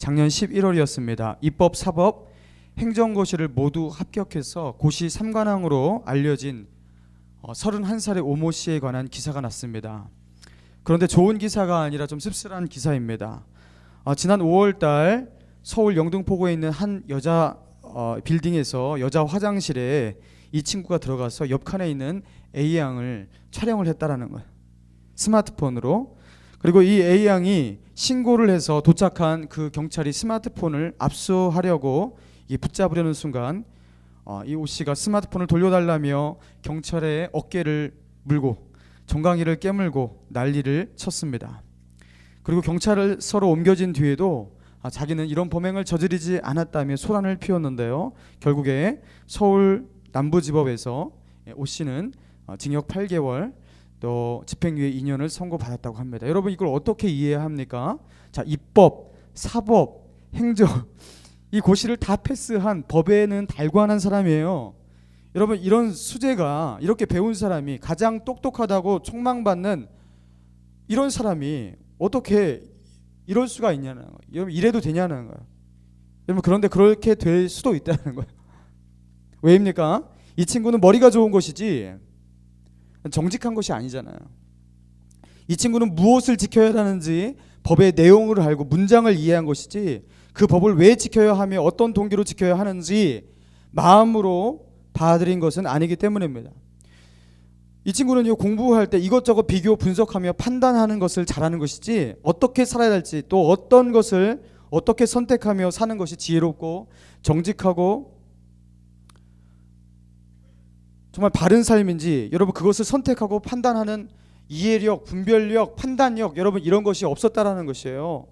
작년 11월이었습니다. 입법, 사법, 행정고시를 모두 합격해서 고시 3관왕으로 알려진 31살의 오모 씨에 관한 기사가 났습니다. 그런데 좋은 기사가 아니라 좀 씁쓸한 기사입니다. 지난 5월달 서울 영등포구에 있는 한 여자 빌딩에서 여자 화장실에 이 친구가 들어가서 옆칸에 있는 A양을 촬영을 했다라는 거예요. 스마트폰으로. 그리고 이 A양이 신고를 해서 도착한 그 경찰이 스마트폰을 압수하려고 붙잡으려는 순간 이 오 씨가 스마트폰을 돌려달라며 경찰의 어깨를 물고 정강이를 깨물고 난리를 쳤습니다. 그리고 경찰서로 옮겨진 뒤에도 자기는 이런 범행을 저지르지 않았다며 소란을 피웠는데요. 결국에 서울 남부지법에서 오 씨는 징역 8개월 또 집행유예 2년을 선고받았다고 합니다. 여러분 이걸 어떻게 이해해야 합니까? 자, 입법, 사법, 행정 이 고시를 다 패스한 법에는 달관한 사람이에요. 여러분 이런 수재가 이렇게 배운 사람이 가장 똑똑하다고 촉망받는 이런 사람이 어떻게 이럴 수가 있냐는 거예요. 여러분 이래도 되냐는 거예요. 여러분 그런데 그렇게 될 수도 있다는 거예요. 왜입니까? 이 친구는 머리가 좋은 것이지 정직한 것이 아니잖아요. 이 친구는 무엇을 지켜야 하는지 법의 내용을 알고 문장을 이해한 것이지 그 법을 왜 지켜야 하며 어떤 동기로 지켜야 하는지 마음으로 받아들인 것은 아니기 때문입니다. 이 친구는 공부할 때 이것저것 비교 분석하며 판단하는 것을 잘하는 것이지 어떻게 살아야 할지 또 어떤 것을 어떻게 선택하며 사는 것이 지혜롭고 정직하고 정말 바른 삶인지 여러분 그것을 선택하고 판단하는 이해력, 분별력, 판단력 여러분 이런 것이 없었다라는 것이에요.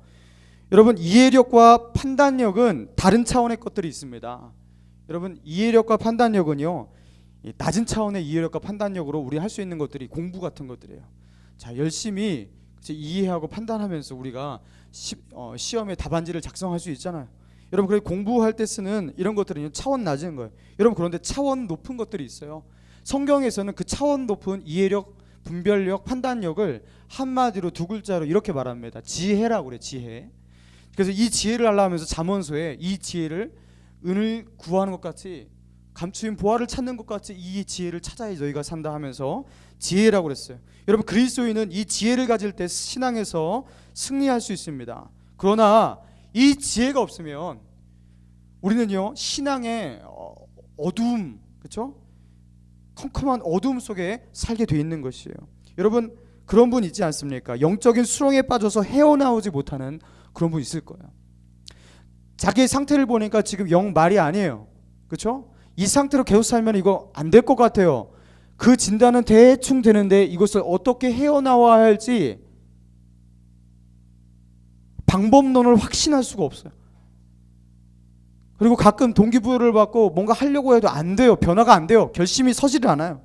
여러분 이해력과 판단력은 다른 차원의 것들이 있습니다. 여러분 이해력과 판단력은요 낮은 차원의 이해력과 판단력으로 우리 할 수 있는 것들이 공부 같은 것들이에요. 자 열심히 이해하고 판단하면서 우리가 시험에 답안지를 작성할 수 있잖아요. 여러분 그래 공부할 때 쓰는 이런 것들은 차원 낮은 거예요. 여러분 그런데 차원 높은 것들이 있어요. 성경에서는 그 차원 높은 이해력, 분별력, 판단력을 한마디로 두 글자로 이렇게 말합니다. 지혜라고 그래. 지혜. 그래서 이 지혜를 하려 하면서 잠언서에 이 지혜를 은을 구하는 것 같이 감추인 보화를 찾는 것 같이 이 지혜를 찾아야 너희가 산다 하면서 지혜라고 그랬어요. 여러분 그리스도인은 이 지혜를 가질 때 신앙에서 승리할 수 있습니다. 그러나 이 지혜가 없으면 우리는요 신앙의 어두움, 그렇죠? 컴컴한 어두움 속에 살게 돼 있는 것이에요. 여러분 그런 분 있지 않습니까? 영적인 수렁에 빠져서 헤어나오지 못하는 그런 분 있을 거예요. 자기의 상태를 보니까 지금 영 말이 아니에요. 그렇죠? 이 상태로 계속 살면 이거 안 될 것 같아요. 그 진단은 대충 되는데 이것을 어떻게 헤어나와야 할지 방법론을 확신할 수가 없어요. 그리고 가끔 동기부여를 받고 뭔가 하려고 해도 안 돼요. 변화가 안 돼요. 결심이 서지를 않아요.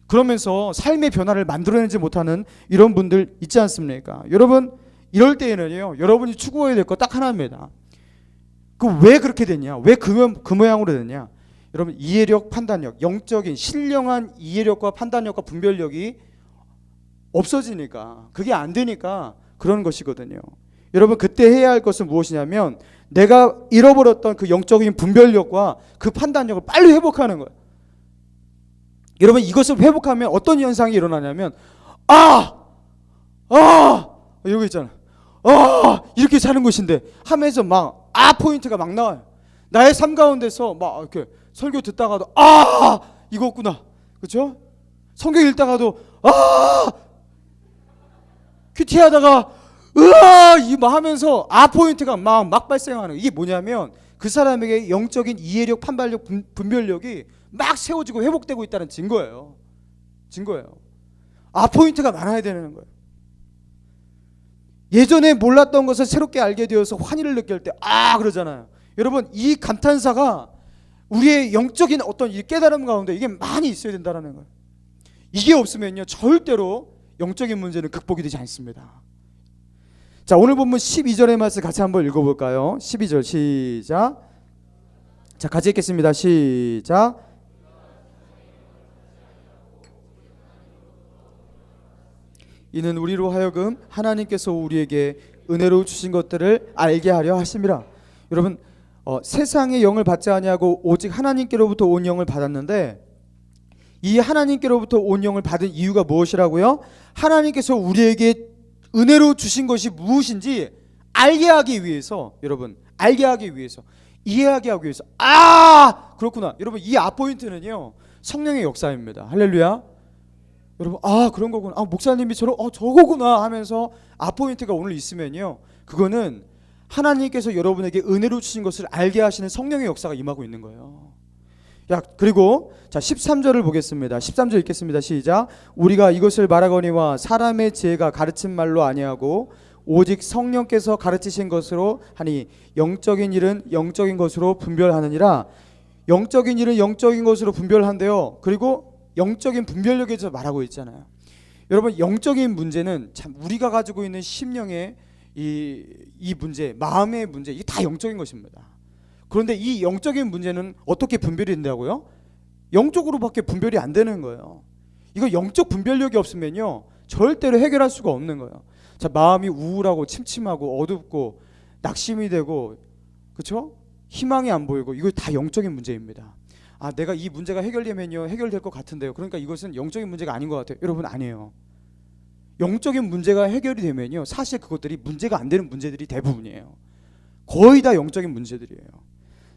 그러면서 삶의 변화를 만들어내지 못하는 이런 분들 있지 않습니까? 여러분 이럴 때에는요 여러분이 추구해야 될 거 딱 하나입니다. 그 왜 그렇게 됐냐? 왜 그 모양으로 됐냐? 여러분 이해력, 판단력, 영적인 신령한 이해력과 판단력과 분별력이 없어지니까 그게 안 되니까 그런 것이거든요. 여러분 그때 해야 할 것은 무엇이냐면 내가 잃어버렸던 그 영적인 분별력과 그 판단력을 빨리 회복하는 거예요. 여러분 이것을 회복하면 어떤 현상이 일어나냐면 이러고 있잖아. 이렇게 사는 것인데 하면서 막 포인트가 막 나와요. 나의 삶 가운데서 막 이렇게 설교 듣다가도 이거구나. 그렇죠? 성경 읽다가도 큐티하다가 막 하면서 포인트가 막 발생하는 이게 뭐냐면 그 사람에게 영적인 이해력, 판단력, 분별력이 막 세워지고 회복되고 있다는 증거예요. 포인트가 많아야 되는 거예요. 예전에 몰랐던 것을 새롭게 알게 되어서 환희를 느낄 때 그러잖아요. 여러분 이 감탄사가 우리의 영적인 어떤 이 깨달음 가운데 이게 많이 있어야 된다는 거예요. 이게 없으면요 절대로 영적인 문제는 극복이 되지 않습니다. 자 오늘 본문 12절의 말씀 같이 한번 읽어볼까요? 12절 시작. 자 같이 읽겠습니다. 시작. 이는 우리로 하여금 하나님께서 우리에게 은혜로 주신 것들을 알게 하려 하심이라. 여러분, 세상의 영을 받지 아니하고 오직 하나님께로부터 온 영을 받았는데, 이 하나님께로부터 온 영을 받은 이유가 무엇이라고요? 하나님께서 우리에게 은혜로 주신 것이 무엇인지 알게 하기 위해서, 여러분, 알게 하기 위해서, 이해하게 하기 위해서. 아, 그렇구나. 여러분, 이 포인트는요, 성령의 역사입니다. 할렐루야. 여러분, 그런 거구나. 목사님이 저거구나 하면서 포인트가 오늘 있으면요, 그거는 하나님께서 여러분에게 은혜로 주신 것을 알게 하시는 성령의 역사가 임하고 있는 거예요. 그리고 13절을 보겠습니다. 13절 읽겠습니다. 시작. 우리가 이것을 말하거니와 사람의 지혜가 가르친 말로 아니하고 오직 성령께서 가르치신 것으로 하니 영적인 일은 영적인 것으로 분별하느니라. 영적인 일은 영적인 것으로 분별한대요. 그리고 영적인 분별력에 대해서 말하고 있잖아요. 여러분, 영적인 문제는 참 우리가 가지고 있는 심령의 이 문제, 마음의 문제, 이게 다 영적인 것입니다. 그런데 이 영적인 문제는 어떻게 분별이 된다고요? 영적으로밖에 분별이 안 되는 거예요. 이거 영적 분별력이 없으면요, 절대로 해결할 수가 없는 거예요. 자, 마음이 우울하고 침침하고 어둡고 낙심이 되고, 그렇죠? 희망이 안 보이고, 이거 다 영적인 문제입니다. 내가 이 문제가 해결되면요, 해결될 것 같은데요, 그러니까 이것은 영적인 문제가 아닌 것 같아요. 여러분, 아니에요. 영적인 문제가 해결이 되면요, 사실 그것들이 문제가 안 되는 문제들이 대부분이에요. 거의 다 영적인 문제들이에요.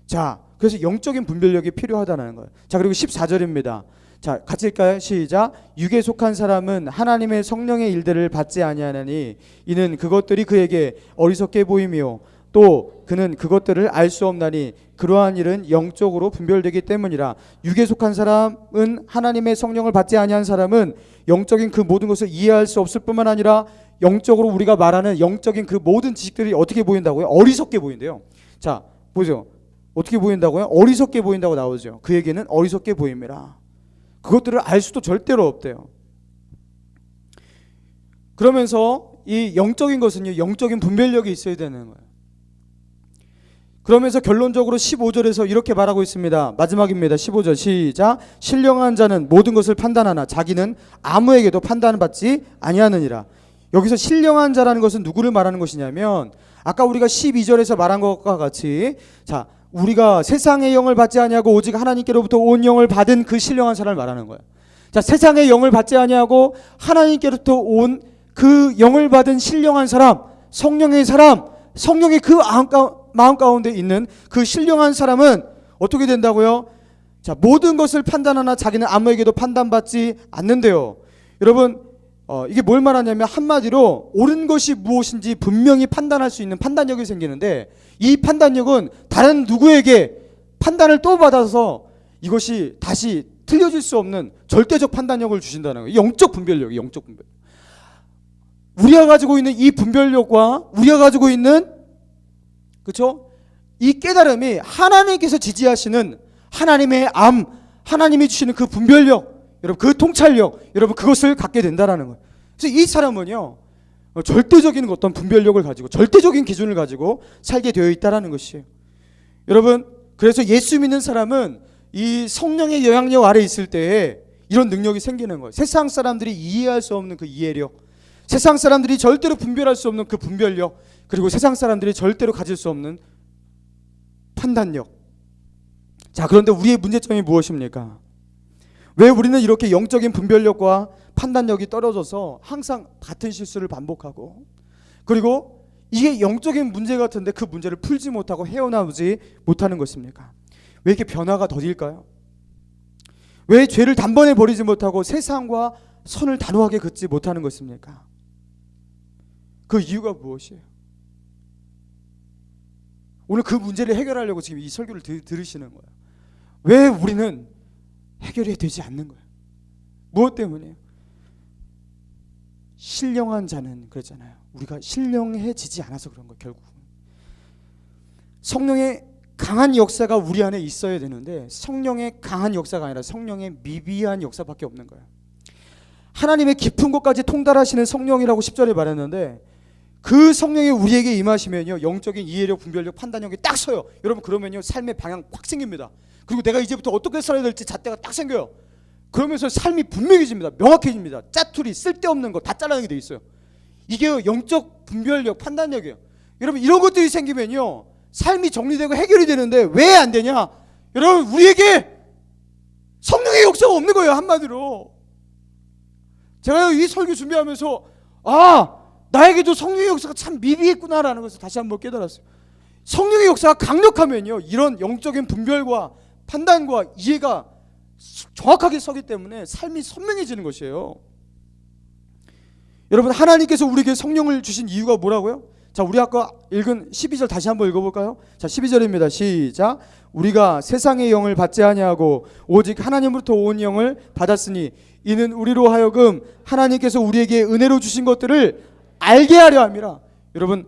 자, 그래서 영적인 분별력이 필요하다는 거예요. 자, 그리고 14절입니다. 자, 같이 읽까요? 시작. 육에 속한 사람은 하나님의 성령의 일들을 받지 아니하나니 이는 그것들이 그에게 어리석게 보이며 또 그는 그것들을 알 수 없나니 그러한 일은 영적으로 분별되기 때문이라. 육에 속한 사람은 하나님의 성령을 받지 아니한 사람은 영적인 그 모든 것을 이해할 수 없을 뿐만 아니라 영적으로 우리가 말하는 영적인 그 모든 지식들이 어떻게 보인다고요? 어리석게 보인대요. 자, 보죠. 어떻게 보인다고요? 어리석게 보인다고 나오죠. 그에게는 어리석게 보임이라. 그것들을 알 수도 절대로 없대요. 그러면서 이 영적인 것은요, 영적인 분별력이 있어야 되는 거예요. 그러면서 결론적으로 15절에서 이렇게 말하고 있습니다. 마지막입니다. 15절 시작. 신령한 자는 모든 것을 판단하나 자기는 아무에게도 판단받지 아니하느니라. 여기서 신령한 자라는 것은 누구를 말하는 것이냐면, 아까 우리가 12절에서 말한 것과 같이, 자, 우리가 세상의 영을 받지 아니하고 오직 하나님께로부터 온 영을 받은 그 신령한 사람을 말하는 거예요. 자, 세상의 영을 받지 아니하고 하나님께로부터 온 그 영을 받은 신령한 사람, 성령의 사람, 성령의 그 마음 가운데 있는 그 신령한 사람은 어떻게 된다고요? 자, 모든 것을 판단하나 자기는 아무에게도 판단받지 않는데요. 여러분, 이게 뭘 말하냐면, 한마디로 옳은 것이 무엇인지 분명히 판단할 수 있는 판단력이 생기는데, 이 판단력은 다른 누구에게 판단을 또 받아서 이것이 다시 틀려질 수 없는 절대적 판단력을 주신다는 거예요. 영적 분별력이, 영적 분별. 우리가 가지고 있는 이 분별력과 우리가 가지고 있는, 그렇죠? 이 깨달음이 하나님께서 지지하시는 하나님의 하나님이 주시는 그 분별력, 여러분, 그 통찰력, 여러분, 그것을 갖게 된다라는 거예요. 그래서 이 사람은요, 절대적인 어떤 분별력을 가지고 절대적인 기준을 가지고 살게 되어 있다라는 것이에요. 여러분, 그래서 예수 믿는 사람은 이 성령의 영향력 아래 있을 때에 이런 능력이 생기는 거예요. 세상 사람들이 이해할 수 없는 그 이해력, 세상 사람들이 절대로 분별할 수 없는 그 분별력, 그리고 세상 사람들이 절대로 가질 수 없는 판단력. 자, 그런데 우리의 문제점이 무엇입니까? 왜 우리는 이렇게 영적인 분별력과 판단력이 떨어져서 항상 같은 실수를 반복하고, 그리고 이게 영적인 문제 같은데 그 문제를 풀지 못하고 헤어나오지 못하는 것입니까? 왜 이렇게 변화가 더딜까요? 왜 죄를 단번에 버리지 못하고 세상과 선을 단호하게 긋지 못하는 것입니까? 그 이유가 무엇이에요? 오늘 그 문제를 해결하려고 지금 이 설교를 들으시는 거예요. 왜 우리는 해결이 되지 않는 거예요? 무엇 때문이에요? 신령한 자는 그랬잖아요. 우리가 신령해지지 않아서 그런 거예요. 결국 성령의 강한 역사가 우리 안에 있어야 되는데, 성령의 강한 역사가 아니라 성령의 미비한 역사밖에 없는 거예요. 하나님의 깊은 곳까지 통달하시는 성령이라고 10절에 말했는데, 그 성령이 우리에게 임하시면요, 영적인 이해력, 분별력, 판단력이 딱 서요. 여러분, 그러면요, 삶의 방향 확 생깁니다. 그리고 내가 이제부터 어떻게 살아야 될지 잣대가 딱 생겨요. 그러면서 삶이 분명해집니다. 명확해집니다. 짜투리, 쓸데없는 거 다 잘라내게 돼 있어요. 이게 영적 분별력, 판단력이에요. 여러분 이런 것들이 생기면요 삶이 정리되고 해결이 되는데 왜 안 되냐? 여러분 우리에게 성령의 역사가 없는 거예요. 한마디로 제가 이 설교 준비하면서 나에게도 성령의 역사가 참 미비했구나라는 것을 다시 한번 깨달았어요. 성령의 역사가 강력하면요 이런 영적인 분별과 판단과 이해가 정확하게 서기 때문에 삶이 선명해지는 것이에요. 여러분 하나님께서 우리에게 성령을 주신 이유가 뭐라고요? 자, 우리 아까 읽은 12절 다시 한번 읽어볼까요? 자, 12절입니다. 시작. 우리가 세상의 영을 받지 아니하고 오직 하나님으로부터 온 영을 받았으니 이는 우리로 하여금 하나님께서 우리에게 은혜로 주신 것들을 알게 하려 함이라. 여러분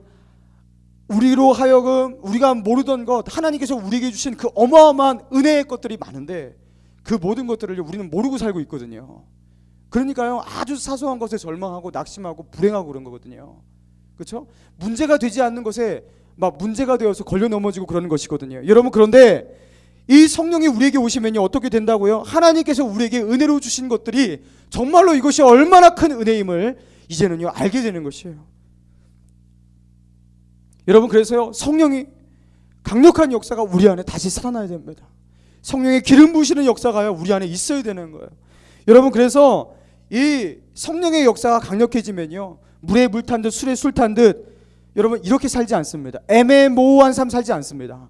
우리로 하여금 우리가 모르던 것, 하나님께서 우리에게 주신 그 어마어마한 은혜의 것들이 많은데 그 모든 것들을 우리는 모르고 살고 있거든요. 그러니까요 아주 사소한 것에 절망하고 낙심하고 불행하고 그런 거거든요. 그렇죠? 문제가 되지 않는 것에 막 문제가 되어서 걸려 넘어지고 그러는 것이거든요. 여러분 그런데 이 성령이 우리에게 오시면요 어떻게 된다고요? 하나님께서 우리에게 은혜로 주신 것들이 정말로 이것이 얼마나 큰 은혜임을 이제는요 알게 되는 것이에요. 여러분 그래서요 성령이 강력한 역사가 우리 안에 다시 살아나야 됩니다. 성령의 기름 부으시는 역사가요 우리 안에 있어야 되는 거예요. 여러분 그래서 이 성령의 역사가 강력해지면요 물에 물 탄 듯 술에 술 탄 듯 여러분 이렇게 살지 않습니다. 애매모호한 삶 살지 않습니다.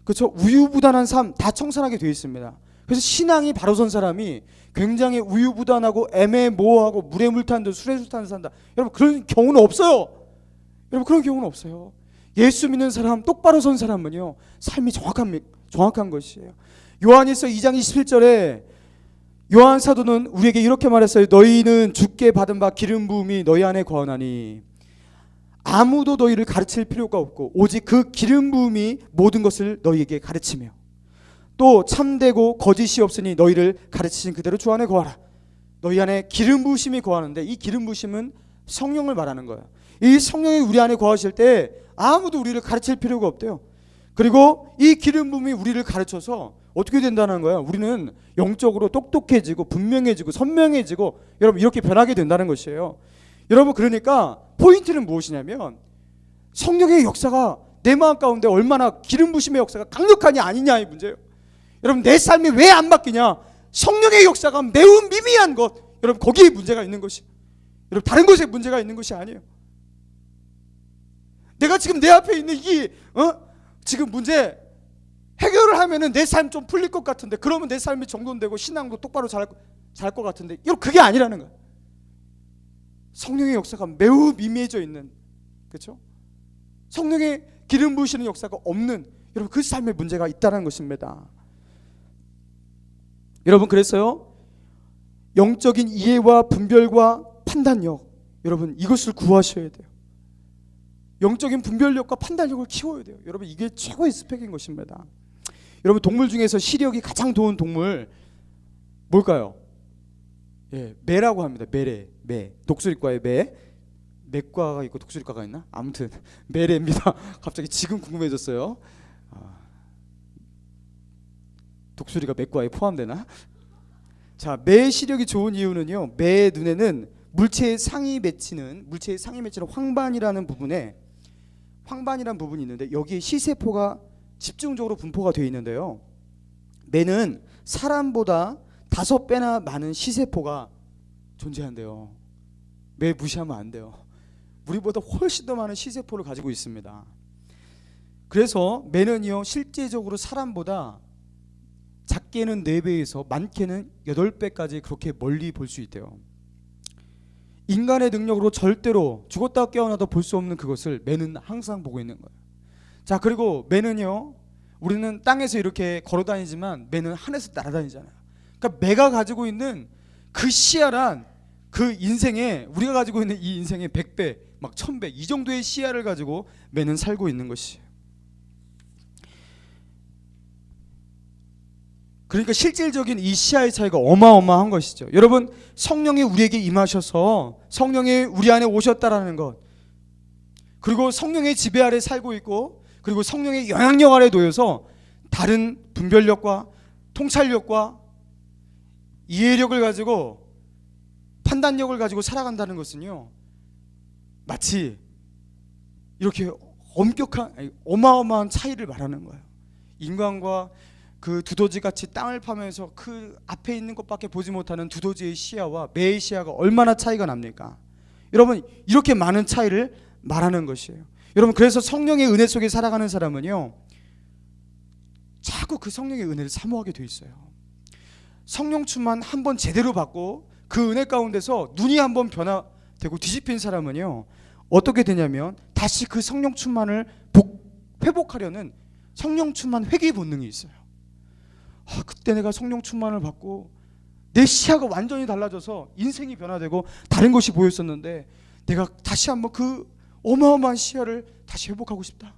그렇죠? 우유부단한 삶 다 청산하게 되어 있습니다. 그래서 신앙이 바로 선 사람이 굉장히 우유부단하고 애매모호하고 물에 물 탄 듯 술에 술 탄 듯 산다. 여러분 그런 경우는 없어요. 여러분 그런 경우는 없어요. 예수 믿는 사람, 똑바로 선 사람은요 삶이 정확한 것이에요. 요한일서 2장 27절에 요한 사도는 우리에게 이렇게 말했어요. 너희는 주께 받은 바 기름 부음이 너희 안에 거하나니 아무도 너희를 가르칠 필요가 없고 오직 그 기름 부음이 모든 것을 너희에게 가르치며 또 참되고 거짓이 없으니 너희를 가르치신 그대로 주 안에 거하라. 너희 안에 기름 부으심이 거하는데 이 기름 부으심은 성령을 말하는 거예요. 이 성령이 우리 안에 거하실 때 아무도 우리를 가르칠 필요가 없대요. 그리고 이 기름 부음이 우리를 가르쳐서 어떻게 된다는 거예요? 우리는 영적으로 똑똑해지고 분명해지고 선명해지고 여러분 이렇게 변하게 된다는 것이에요. 여러분 그러니까 포인트는 무엇이냐면 성령의 역사가 내 마음 가운데 얼마나 기름 부심의 역사가 강력하냐 아니냐의 문제예요. 여러분 내 삶이 왜 안 바뀌냐? 성령의 역사가 매우 미미한 것. 여러분 거기에 문제가 있는 것이. 여러분 다른 것에 문제가 있는 것이 아니에요. 내가 지금 내 앞에 있는 이 지금 문제 해결을 하면은 내 삶 좀 풀릴 것 같은데 그러면 내 삶이 정돈되고 신앙도 똑바로 잘 것 같은데 여러분 그게 아니라는 거예요. 성령의 역사가 매우 미미해져 있는 그렇죠? 성령의 기름 부으시는 역사가 없는 여러분 그 삶에 문제가 있다는 것입니다. 여러분 그래서요 영적인 이해와 분별과 판단력 여러분 이것을 구하셔야 돼요. 영적인 분별력과 판단력을 키워야 돼요. 여러분 이게 최고의 스펙인 것입니다. 여러분 동물 중에서 시력이 가장 좋은 동물 뭘까요? 예, 매라고 합니다. 매. 독수리과의 매. 매과가 있고 독수리과가 있나? 아무튼 매래입니다. 갑자기 지금 궁금해졌어요. 독수리가 매과에 포함되나? 자, 매의 시력이 좋은 이유는요. 매의 눈에는 물체의 상이 맺히는 황반이라는 부분이 있는데 여기에 시세포가 집중적으로 분포가 되어 있는데요. 매는 사람보다 5배나 많은 시세포가 존재한대요. 매 무시하면 안 돼요. 우리보다 훨씬 더 많은 시세포를 가지고 있습니다. 그래서 매는요 실제적으로 사람보다 작게는 4배에서 많게는 8배까지 그렇게 멀리 볼 수 있대요. 인간의 능력으로 절대로 죽었다 깨어나도 볼 수 없는 그것을 매는 항상 보고 있는 거예요. 자, 그리고 매는요 우리는 땅에서 이렇게 걸어다니지만 매는 하늘에서 날아다니잖아요. 그러니까 매가 가지고 있는 그 시야란 그 인생에 우리가 가지고 있는 이 인생의 100배 막 1000배 이 정도의 시야를 가지고 매는 살고 있는 것이에요. 그러니까 실질적인 이 시야의 차이가 어마어마한 것이죠. 여러분 성령이 우리에게 임하셔서 성령이 우리 안에 오셨다라는 것 그리고 성령의 지배 아래 살고 있고 그리고 성령의 영향력 아래 놓여서 다른 분별력과 통찰력과 이해력을 가지고 판단력을 가지고 살아간다는 것은요 마치 이렇게 어마어마한 차이를 말하는 거예요. 인간과 그 두더지같이 땅을 파면서 그 앞에 있는 것밖에 보지 못하는 두더지의 시야와 매의 시야가 얼마나 차이가 납니까? 여러분, 이렇게 많은 차이를 말하는 것이에요. 여러분, 그래서 성령의 은혜 속에 살아가는 사람은요, 자꾸 그 성령의 은혜를 사모하게 돼 있어요. 성령 충만 한번 제대로 받고 그 은혜 가운데서 눈이 한번 변화되고 뒤집힌 사람은요, 어떻게 되냐면 다시 그 성령 충만을 회복하려는 성령 충만 회귀 본능이 있어요. 그때 내가 성령 충만을 받고 내 시야가 완전히 달라져서 인생이 변화되고 다른 것이 보였었는데 내가 다시 한번 그 어마어마한 시야를 다시 회복하고 싶다.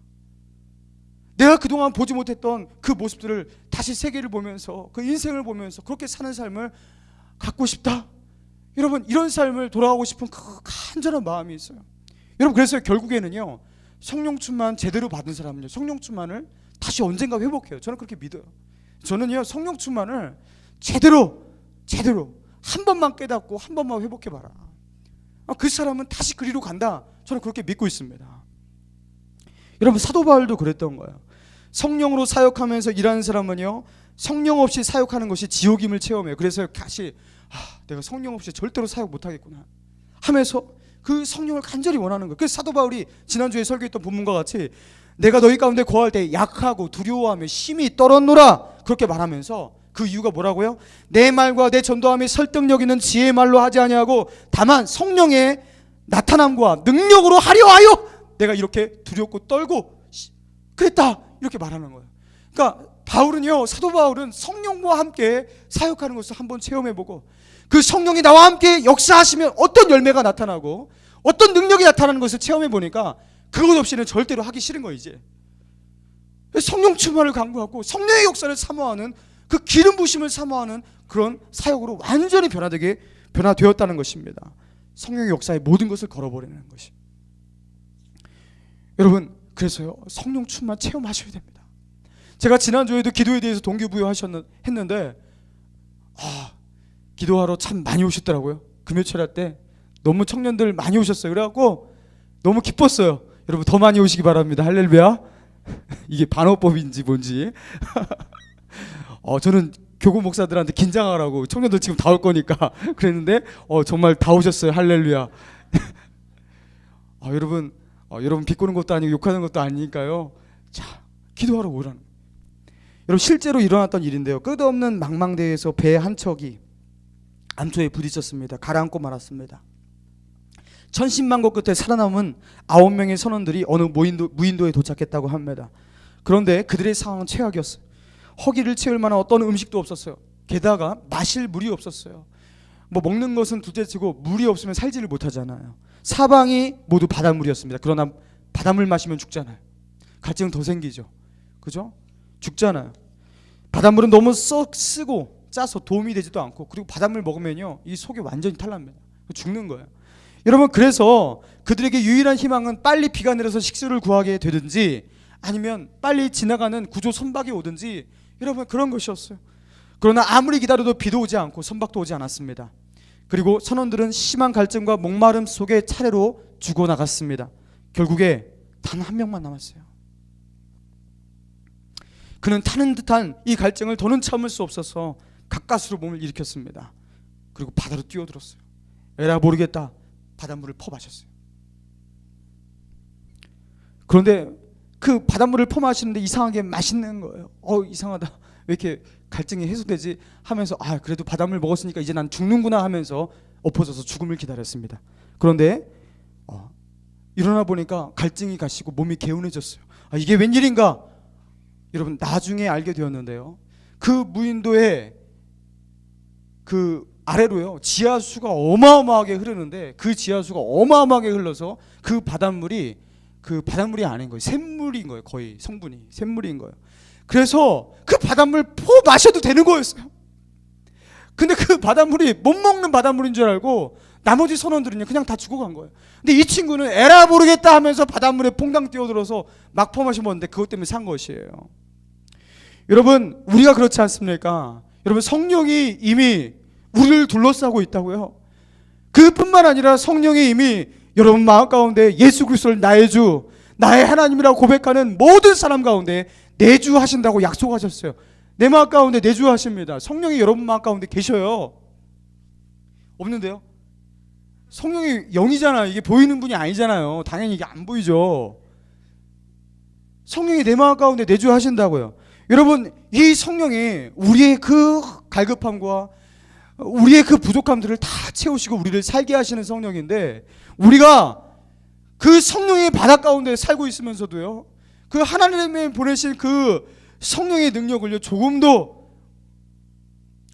내가 그동안 보지 못했던 그 모습들을 다시 세계를 보면서 그 인생을 보면서 그렇게 사는 삶을 갖고 싶다. 여러분, 이런 삶을 돌아가고 싶은 그 간절한 마음이 있어요. 여러분, 그래서 결국에는요, 성령 충만 제대로 받은 사람은요, 성령 충만을 다시 언젠가 회복해요. 저는 그렇게 믿어요. 저는요, 성령 충만을 제대로 한 번만 깨닫고 한 번만 회복해봐라. 그 사람은 다시 그리로 간다. 저는 그렇게 믿고 있습니다. 여러분, 사도 바울도 그랬던 거예요. 성령으로 사역하면서 일하는 사람은요, 성령 없이 사역하는 것이 지옥임을 체험해요. 그래서 다시 내가 성령 없이 절대로 사역 못하겠구나 하면서 그 성령을 간절히 원하는 거예요. 그래서 사도 바울이 지난주에 설교했던 본문과 같이 내가 너희 가운데 거할 때 약하고 두려워하며 힘이 떨었노라 그렇게 말하면서 그 이유가 뭐라고요? 내 말과 내 전도함이 설득력 있는 지혜의 말로 하지 아니하고 다만 성령의 나타남과 능력으로 하려 하여 내가 이렇게 두렵고 떨고 그랬다 이렇게 말하는 거예요. 그러니까 사도 바울은 성령과 함께 사역하는 것을 한번 체험해보고 그 성령이 나와 함께 역사하시면 어떤 열매가 나타나고 어떤 능력이 나타나는 것을 체험해보니까 그것 없이는 절대로 하기 싫은 거예요. 이제 성령 충만을 강구하고 성령의 역사를 사모하는 그 기름 부심을 사모하는 그런 사역으로 완전히 변화되었다는 것입니다. 성령의 역사에 모든 것을 걸어버리는 것이. 여러분, 그래서요, 성령 충만 체험하셔야 됩니다. 제가 지난주에도 기도에 대해서 동기부여했는데 기도하러 참 많이 오셨더라고요. 금요철 때 너무 청년들 많이 오셨어요. 그래갖고 너무 기뻤어요. 여러분, 더 많이 오시기 바랍니다. 할렐루야. 이게 반어법인지 뭔지 저는 교구 목사들한테 긴장하라고 청년들 지금 다 올 거니까 그랬는데 정말 다 오셨어요. 할렐루야. 여러분 비꼬는 것도 아니고 욕하는 것도 아니니까요. 자, 기도하러 오라는. 여러분, 실제로 일어났던 일인데요. 끝없는 망망대해에서 배 한 척이 암초에 부딪혔습니다. 가라앉고 말았습니다. 천신만고 끝에 살아남은 9명의 선원들이 어느 무인도에 도착했다고 합니다. 그런데 그들의 상황은 최악이었어요. 허기를 채울 만한 어떤 음식도 없었어요. 게다가 마실 물이 없었어요. 먹는 것은 둘째치고 물이 없으면 살지를 못하잖아요. 사방이 모두 바닷물이었습니다. 그러나 바닷물 마시면 죽잖아요. 갈증 더 생기죠. 그죠? 죽잖아요. 바닷물은 너무 쓰고 짜서 도움이 되지도 않고, 그리고 바닷물 먹으면요, 이 속이 완전히 탈납니다. 죽는 거예요. 여러분, 그래서 그들에게 유일한 희망은 빨리 비가 내려서 식수를 구하게 되든지 아니면 빨리 지나가는 구조 선박이 오든지, 여러분, 그런 것이었어요. 그러나 아무리 기다려도 비도 오지 않고 선박도 오지 않았습니다. 그리고 선원들은 심한 갈증과 목마름 속에 차례로 죽어나갔습니다. 결국에 단 한 명만 남았어요. 그는 타는 듯한 이 갈증을 더는 참을 수 없어서 가까스로 몸을 일으켰습니다. 그리고 바다로 뛰어들었어요. 에라 모르겠다, 바닷물을 퍼마셨어요. 그런데 그 바닷물을 퍼마시는데 이상하게 맛있는 거예요. 이상하다, 왜 이렇게 갈증이 해소되지 하면서 그래도 바닷물 먹었으니까 이제 난 죽는구나 하면서 엎어져서 죽음을 기다렸습니다. 그런데 일어나 보니까 갈증이 가시고 몸이 개운해졌어요. 이게 웬일인가? 여러분, 나중에 알게 되었는데요, 그 무인도의 그 아래로요, 지하수가 어마어마하게 흐르는데 그 지하수가 어마어마하게 흘러서 그 바닷물이 아닌 거예요. 샘물인 거예요. 거의 성분이 샘물인 거예요. 그래서 그 바닷물 마셔도 되는 거였어요. 근데 그 바닷물이 못 먹는 바닷물인 줄 알고 나머지 선원들은요, 그냥 다 죽어간 거예요. 근데 이 친구는 에라 모르겠다 하면서 바닷물에 퐁당 뛰어들어서 막 퍼마셔 먹는데 그것 때문에 산 것이에요. 여러분, 우리가 그렇지 않습니까? 여러분, 성령이 이미 우리를 둘러싸고 있다고요. 그뿐만 아니라 성령이 이미 여러분 마음 가운데 예수 그리스도를 나의 주, 나의 하나님이라고 고백하는 모든 사람 가운데 내주하신다고 약속하셨어요. 내 마음 가운데 내주하십니다. 성령이 여러분 마음 가운데 계셔요. 없는데요? 성령이 영이잖아요. 이게 보이는 분이 아니잖아요. 당연히 이게 안 보이죠. 성령이 내 마음 가운데 내주하신다고요. 여러분, 이 성령이 우리의 그 갈급함과 우리의 그 부족함들을 다 채우시고 우리를 살게 하시는 성령인데, 우리가 그 성령의 바다 가운데 살고 있으면서도요, 그 하나님이 보내신 그 성령의 능력을요, 조금도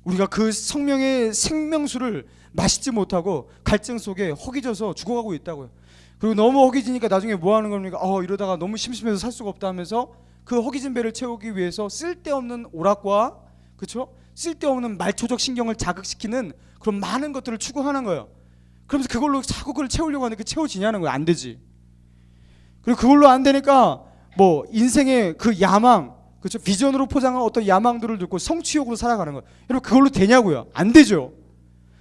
우리가 그 성령의 생명수를 마시지 못하고 갈증 속에 허기져서 죽어가고 있다고요. 그리고 너무 허기지니까 나중에 뭐 하는 겁니까? 이러다가 너무 심심해서 살 수가 없다 하면서 그 허기진 배를 채우기 위해서 쓸데없는 오락과, 그렇죠? 쓸데없는 말초적 신경을 자극시키는 그런 많은 것들을 추구하는 거예요. 그러면서 그걸로 자꾸 그걸 채우려고 하는데 그 채워지냐는 거예요. 안 되지. 그리고 그걸로 안 되니까 뭐 인생의 그 야망, 그렇죠? 비전으로 포장한 어떤 야망들을 듣고 성취욕으로 살아가는 거예요. 여러분, 그걸로 되냐고요? 안 되죠.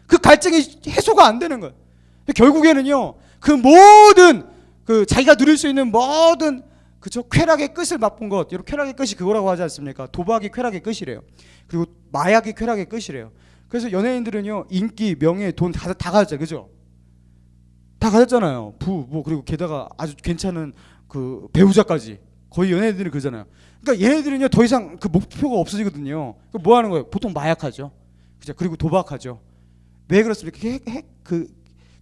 그 갈증이 해소가 안 되는 거예요. 결국에는요, 그 모든 그 자기가 누릴 수 있는 모든, 그렇죠? 쾌락의 끝을 맛본 것, 여러분, 쾌락의 끝이 그거라고 하지 않습니까? 도박이 쾌락의 끝이래요. 그리고 마약이 쾌락의 끝이래요. 그래서 연예인들은요, 인기, 명예, 돈 다 가졌죠, 그죠? 다 가졌잖아요. 뭐 그리고 게다가 아주 괜찮은 그 배우자까지. 거의 연예인들이 그러잖아요. 그러니까 얘네들은요, 더 이상 그 목표가 없어지거든요. 그럼 뭐 하는 거예요? 보통 마약하죠, 그죠? 그리고 도박하죠. 왜 그렇습니까? 그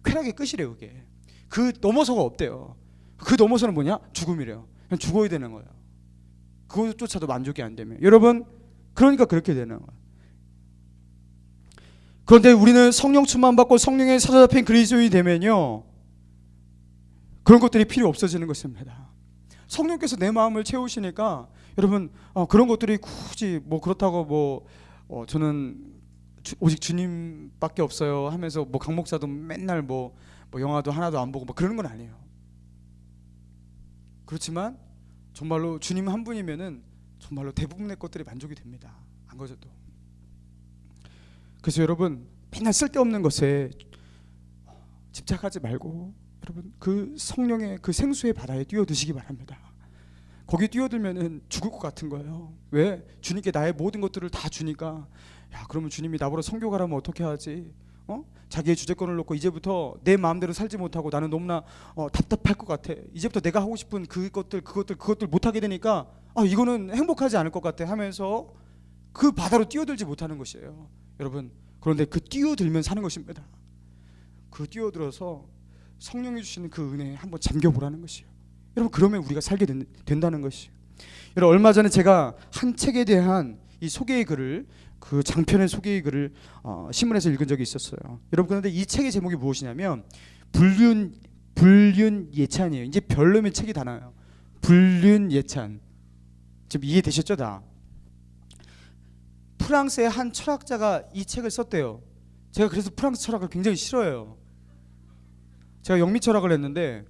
쾌락의 끝이래요. 그게 그 넘어서가 없대요. 그 넘어서는 뭐냐? 죽음이래요. 그냥 죽어야 되는 거예요. 그것조차도 만족이 안 되면. 여러분, 그러니까 그렇게 되는 거예요. 그런데 우리는 성령 충만 받고 성령에 사로잡힌 그리스도인이 되면요, 그런 것들이 필요 없어지는 것입니다. 성령께서 내 마음을 채우시니까 여러분, 그런 것들이 굳이 뭐 그렇다고 뭐 저는 오직 주님밖에 없어요 하면서 뭐 강 목사도 맨날 뭐 영화도 하나도 안 보고 뭐 그러는 건 아니에요. 그렇지만 정말로 주님 한 분이면은 정말로 대부분의 것들이 만족이 됩니다. 안 거져도. 그래서 여러분, 맨날 쓸데없는 것에 집착하지 말고 여러분, 그 성령의 그 생수의 바다에 뛰어드시기 바랍니다. 거기 뛰어들면은 죽을 것 같은 거예요. 왜? 주님께 나의 모든 것들을 다 주니까, 야, 그러면 주님이 나보러 선교 가라면 어떻게 하지? 자기의 주재권을 놓고 이제부터 내 마음대로 살지 못하고 나는 너무나 답답할 것 같아. 이제부터 내가 하고 싶은 그것들 못하게 되니까 이거는 행복하지 않을 것 같아 하면서 그 바다로 뛰어들지 못하는 것이에요. 여러분, 그런데 그 뛰어들면 사는 것입니다. 그 뛰어들어서 성령이 주시는 그 은혜에 한번 잠겨보라는 것이에요. 여러분, 그러면 우리가 살게 된다는 것이에요. 여러분, 얼마 전에 제가 한 책에 대한 이 소개의 글을, 그 장편의 소개의 글을 신문에서 읽은 적이 있었어요. 여러분, 그런데 이 책의 제목이 무엇이냐면 불륜 예찬이에요. 이제 별로면 책이 다 나와요. 불륜 예찬. 지금 이해되셨죠? 다. 프랑스의 한 철학자가 이 책을 썼대요. 제가 그래서 프랑스 철학을 굉장히 싫어해요. 제가 영미 철학을 했는데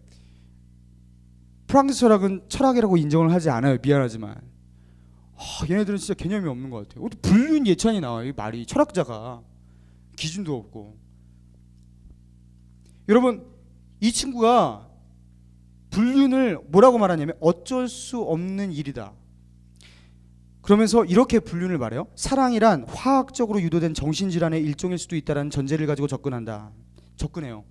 프랑스 철학은 철학이라고 인정을 하지 않아요. 미안하지만 얘네들은 진짜 개념이 없는 것 같아요. 어떻게 불륜 예찬이 나와요? 이 말이. 철학자가 기준도 없고. 여러분, 이 친구가 불륜을 뭐라고 말하냐면 어쩔 수 없는 일이다. 그러면서 이렇게 불륜을 말해요. 사랑이란 화학적으로 유도된 정신질환의 일종일 수도 있다는 전제를 가지고 접근해요.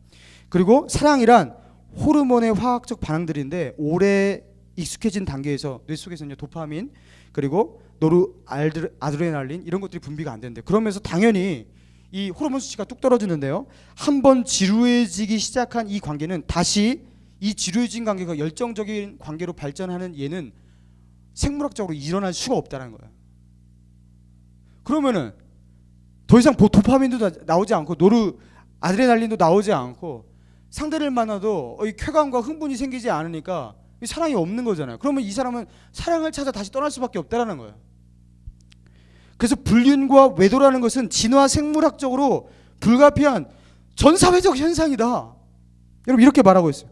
그리고 사랑이란 호르몬의 화학적 반응들인데 오래 익숙해진 단계에서 뇌 속에서는 도파민, 그리고 아드레날린 이런 것들이 분비가 안 되는데, 그러면서 당연히 이 호르몬 수치가 뚝 떨어지는데요, 한번 지루해지기 시작한 이 관계는 다시 이 지루해진 관계가 열정적인 관계로 발전하는 얘는 생물학적으로 일어날 수가 없다는 거예요. 그러면은 더 이상 도파민도 나오지 않고 아드레날린도 나오지 않고 상대를 만나도 이 쾌감과 흥분이 생기지 않으니까 사랑이 없는 거잖아요. 그러면 이 사람은 사랑을 찾아 다시 떠날 수밖에 없다라는 거예요. 그래서 불륜과 외도라는 것은 진화 생물학적으로 불가피한 전사회적 현상이다. 여러분, 이렇게 말하고 있어요.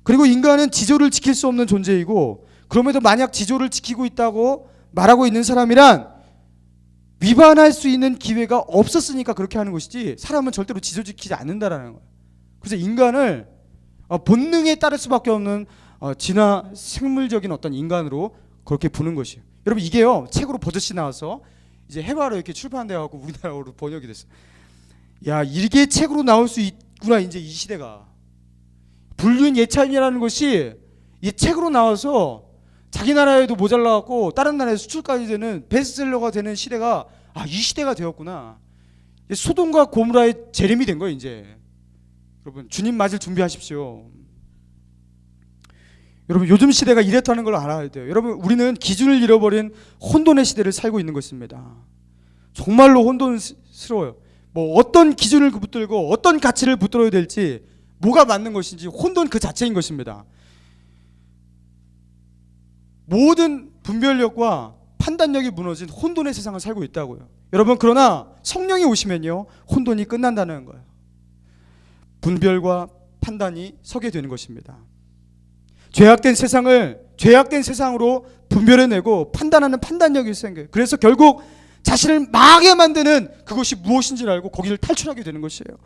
그리고 인간은 지조를 지킬 수 없는 존재이고, 그럼에도 만약 지조를 지키고 있다고 말하고 있는 사람이란 위반할 수 있는 기회가 없었으니까 그렇게 하는 것이지, 사람은 절대로 지조 지키지 않는다라는 거예요. 그래서 인간을 본능에 따를 수밖에 없는 진화 생물적인 어떤 인간으로 그렇게 보는 것이에요. 여러분 이게요 책으로 버젓이 나와서 이제 해바로 이렇게 출판돼 갖고 우리나라로 번역이 됐어요. 야 이게 책으로 나올 수 있구나 이제 이 시대가. 불륜 예찬이라는 것이 이 책으로 나와서 자기 나라에도 모자라 갖고 다른 나라에 수출까지 되는 베스트셀러가 되는 시대가 이 시대가 되었구나. 소돔과 고모라의 재림이 된 거예요 이제. 여러분 주님 맞을 준비하십시오. 여러분 요즘 시대가 이렇다는 걸 알아야 돼요. 여러분 우리는 기준을 잃어버린 혼돈의 시대를 살고 있는 것입니다. 정말로 혼돈스러워요. 뭐 어떤 기준을 붙들고 어떤 가치를 붙들어야 될지 뭐가 맞는 것인지 혼돈 그 자체인 것입니다. 모든 분별력과 판단력이 무너진 혼돈의 세상을 살고 있다고요. 여러분 그러나 성령이 오시면요 혼돈이 끝난다는 거예요. 분별과 판단이 서게 되는 것입니다. 죄악된 세상으로 분별해내고 판단하는 판단력이 생겨요. 그래서 결국 자신을 망하게 만드는 그것이 무엇인지를 알고 거기를 탈출하게 되는 것이에요.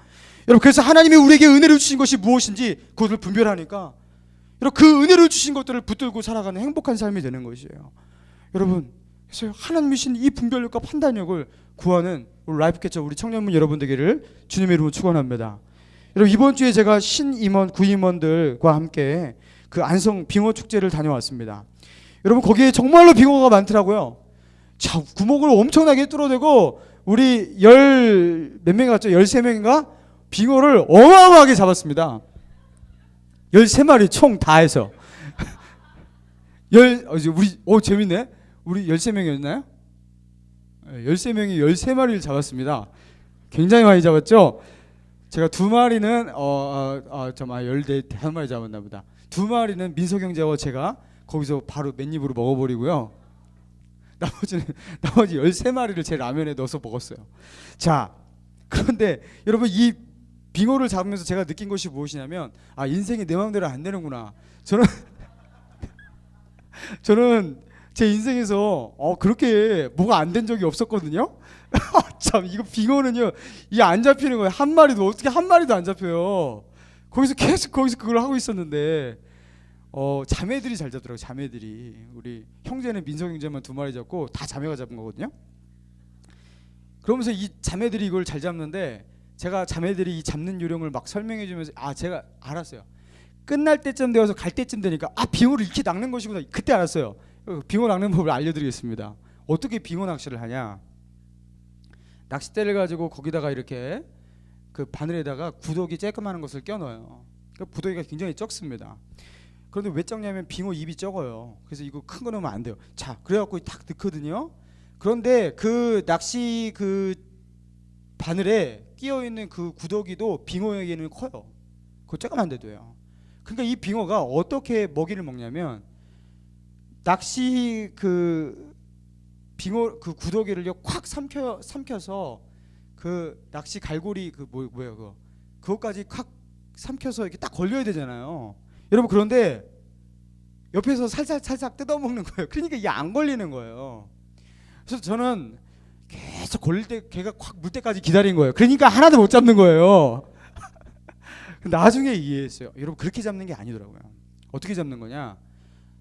여러분 그래서 하나님이 우리에게 은혜를 주신 것이 무엇인지 그것을 분별하니까 여러분 그 은혜를 주신 것들을 붙들고 살아가는 행복한 삶이 되는 것이에요. 여러분 그래서 하나님이 주신 이 분별력과 판단력을 구하는 우리 라이프 캐쳐 우리 청년분 여러분 되기를 주님의 이름으로 축원합니다. 여러분 이번 주에 제가 신임원 구임원들과 함께 그 안성 빙어 축제를 다녀왔습니다. 여러분 거기에 정말로 빙어가 많더라고요. 자 구멍을 엄청나게 뚫어대고 우리 몇 명이 갔죠? 13명인가? 빙어를 어마어마하게 잡았습니다. 13마리 총 다 해서 우리 재밌네. 우리 13명이었나요? 13명이 13마리를 잡았습니다. 굉장히 많이 잡았죠? 제가 2마리는 15마리 잡았나 보다. 2마리는 민석 형제와 제가 거기서 바로 맨입으로 먹어버리고요. 나머지 13마리를 제 라면에 넣어서 먹었어요. 자, 그런데 여러분 이 빙어를 잡으면서 제가 느낀 것이 무엇이냐면 인생이 내 마음대로 안 되는구나. 저는 제 인생에서 그렇게 뭐가 안 된 적이 없었거든요. 참 이거 빙어는요 이게 안 잡히는 거예요. 한 마리도 어떻게 한 마리도 안 잡혀요. 계속 거기서 그걸 하고 있었는데 자매들이 잘 잡더라고요. 자매들이 우리 형제는 민석 형제만 2마리 잡고 다 자매가 잡은 거거든요. 그러면서 이 자매들이 이걸 잘 잡는데 제가 자매들이 이 잡는 요령을 막 설명해 주면서 제가 알았어요. 끝날 때쯤 되어서 갈 때쯤 되니까 빙어를 이렇게 낚는 것이구나. 그때 알았어요. 빙어 낚는 법을 알려드리겠습니다. 어떻게 빙어 낚시를 하냐? 낚싯대를 가지고 거기다가 이렇게 그 바늘에다가 구더기 쬐끄만한 것을 껴넣어요. 그 구더기가 굉장히 적습니다. 그런데 왜 적냐면 빙어 입이 적어요. 그래서 이거 큰 거 넣으면 안 돼요. 자, 그래갖고 탁 넣거든요. 그런데 그 낚시 그 바늘에 끼어 있는 그 구더기도 빙어에게는 커요. 그거 쬐끄만 데도요. 그러니까 이 빙어가 어떻게 먹이를 먹냐면 낚시 그 빙어 그 구더기를요 콱 삼켜서 그 낚시 갈고리 그거까지 콱 삼켜서 이렇게 딱 걸려야 되잖아요. 여러분 그런데 옆에서 살짝 뜯어먹는 거예요. 그러니까 이게 안 걸리는 거예요. 그래서 저는 계속 걸릴 때 걔가 콱 물 때까지 기다린 거예요. 그러니까 하나도 못 잡는 거예요. 나중에 이해했어요. 여러분 그렇게 잡는 게 아니더라고요. 어떻게 잡는 거냐?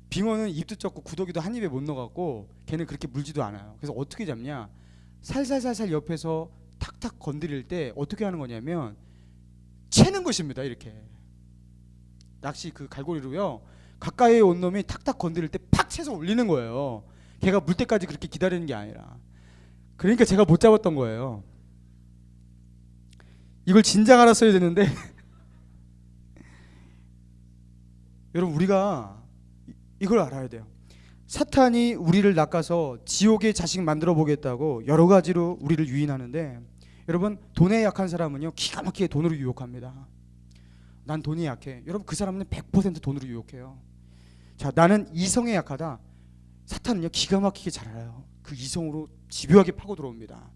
빙어는 입도 적고 구더기도 한 입에 못 넣어갖고 걔는 그렇게 물지도 않아요. 그래서 어떻게 잡냐? 살살 옆에서 탁탁 건드릴 때 어떻게 하는 거냐면 채는 것입니다. 이렇게 낚시 그 갈고리로요 가까이에 온 놈이 탁탁 건드릴 때 팍 채서 올리는 거예요. 걔가 물 때까지 그렇게 기다리는 게 아니라. 그러니까 제가 못 잡았던 거예요. 이걸 진작 알았어야 되는데 여러분 우리가 이걸 알아야 돼요. 사탄이 우리를 낚아서 지옥의 자식 만들어 보겠다고 여러 가지로 우리를 유인하는데 여러분 돈에 약한 사람은요 기가 막히게 돈으로 유혹합니다. 난 돈이 약해. 여러분 그 사람은 100% 돈으로 유혹해요. 자, 나는 이성에 약하다. 사탄은요 기가 막히게 잘 알아요. 그 이성으로 집요하게 파고 들어옵니다.